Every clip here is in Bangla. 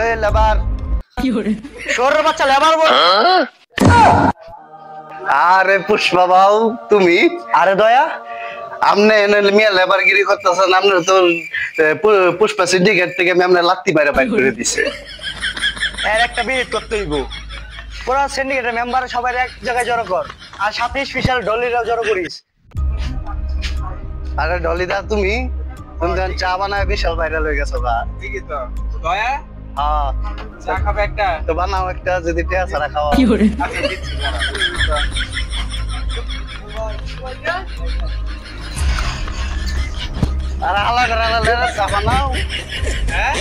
এই লেবার কি করে শোরের বাচ্চা লেবার বল। আরে পুষ্পা বাবু তুমি? আরে দয়া, আমনে এনে মিয়া লেবারগিরি করতেছেন। আমনে তো পুষ্পা সিন্ডিকেট থেকে আমি আমনে লাত্তি মাইরা বাইর করে দিছে। এর একটা বিট করতে হইব। পুরো সিন্ডিকেটের মেম্বার সবাই এক জায়গায় জড়ো কর, আর সাথে স্পেশাল ডলিরাও জড়ো করিস। আরে ডলিদা তুমি তুমি যখন চা বানায় বিশাল ভাইরাল হয়ে গেছো বা। ঠিকই তো দয়া হ্যাঁ চা খাবে একটা তো বানাও একটা, যদি টেয়া ছাড়া খাওয়া। কি করে আচ্ছা দিচ্ছি আরে হালা করে হালা চা বানাও। হ্যাঁ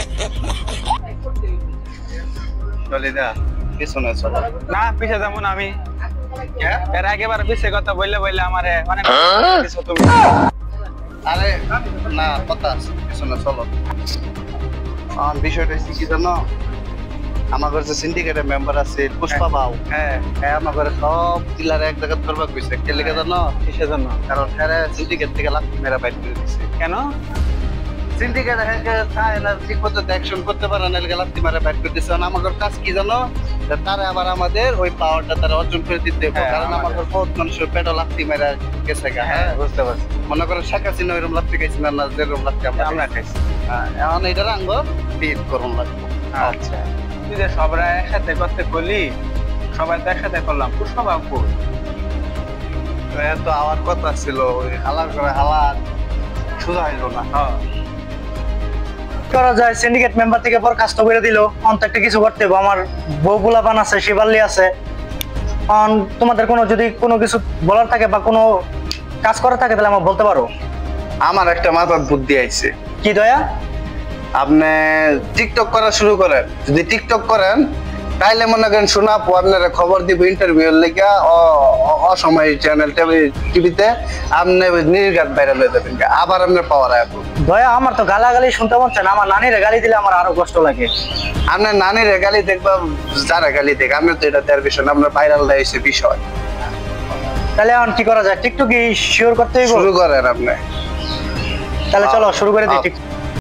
ডলিদা পিছনে চলো। না পিছে যাবো না আমি। এর আগেবার পিছে কথা বললে বললে আমারে অনেক কিছু তুমি। আরে না কথা আছে, পিছনে চলো। বিষয়টা হচ্ছে কি জানো, আমাদের যে সিন্ডিকেটের মেম্বার আছে পুষ্পা বাউ, হ্যাঁ আমাদের সব ডিলারে এক জায়গা করবা কইছে। কে লেগে জানো? কিসের জন্য? কারণ হ্যাঁ সিন্ডিকেট থেকে লাত্তি মেরা বাইর করে দিছে। কেন? সিন্ডিকেট চায় না ঠিক মতো অ্যাকশন করতে পারে না, এলাকা লাত্তি মারা বাইর করে দিছে। আমাদের কাজ কি জানো, তারা আবার আমাদের ওই পাওয়ারটা তারা অর্জন করে দিতে হবে। হ্যাঁ, কারণ আমাদের বহুত মানুষের পেটও লাত্তি মেরা গেছে গা। হ্যাঁ বুঝতে পারছি। মনে করেন শেখ হাসিনা ওইরকম লাত্তি খাইছি না, না যেরকম লাত্তি আমরা খাইছি। হ্যাঁ, এখন এটা রাঙ্গ বিট করুন লাগবে। আচ্ছা তুই যে সবরা একসাথে করতে করলি, সবাই তো একসাথে করলাম, পুষ্পা বাবু তো আমার কথা ছিল ওই হালার করে হালার সোজা হইলো না। হ্যাঁ করা যায়, সিন্ডিকেট মেম্বার থেকে পর কাজটা করে দিল। অন্ত একটা কিছু করতে হবে। আমার বউ পোলাপান আছে, শিবাল্লি আছে। তোমাদের কোনো যদি কোনো কিছু বলার থাকে বা কোনো কাজ করার থাকে তাহলে আমার বলতে পারো। আমার একটা মাথার বুদ্ধি আইছে। কি দয়া? আপনি টিকটক করা শুরু করেন। যদি টিকটক করেন তাইলে মনে করেন শোনাপো আপনারা খবর দিব ইন্টারভিউ লেগা অসময় চ্যানেল টিভিতে আপনি নির্ঘাত ভাইরাল হয়ে যাবেন। আবার আপনার পাওয়ার আসবো। দয়া, আমার তো গালাগালি শুনতে মন চায় না। আমার নানিরে গালি দিলে আমার আরো কষ্ট লাগে। আপনার নানির গালি দেখবা, যারা গালি দেখ আপনার তো এটা দেওয়ার বিষয় না, আপনার ভাইরাল হয়েছে বিষয়। তাহলে এখন কি করা যায়? টিকটক কি শিওর করতে হইব? শুরু করেন আপনি। তাহলে চলো শুরু করে দিই।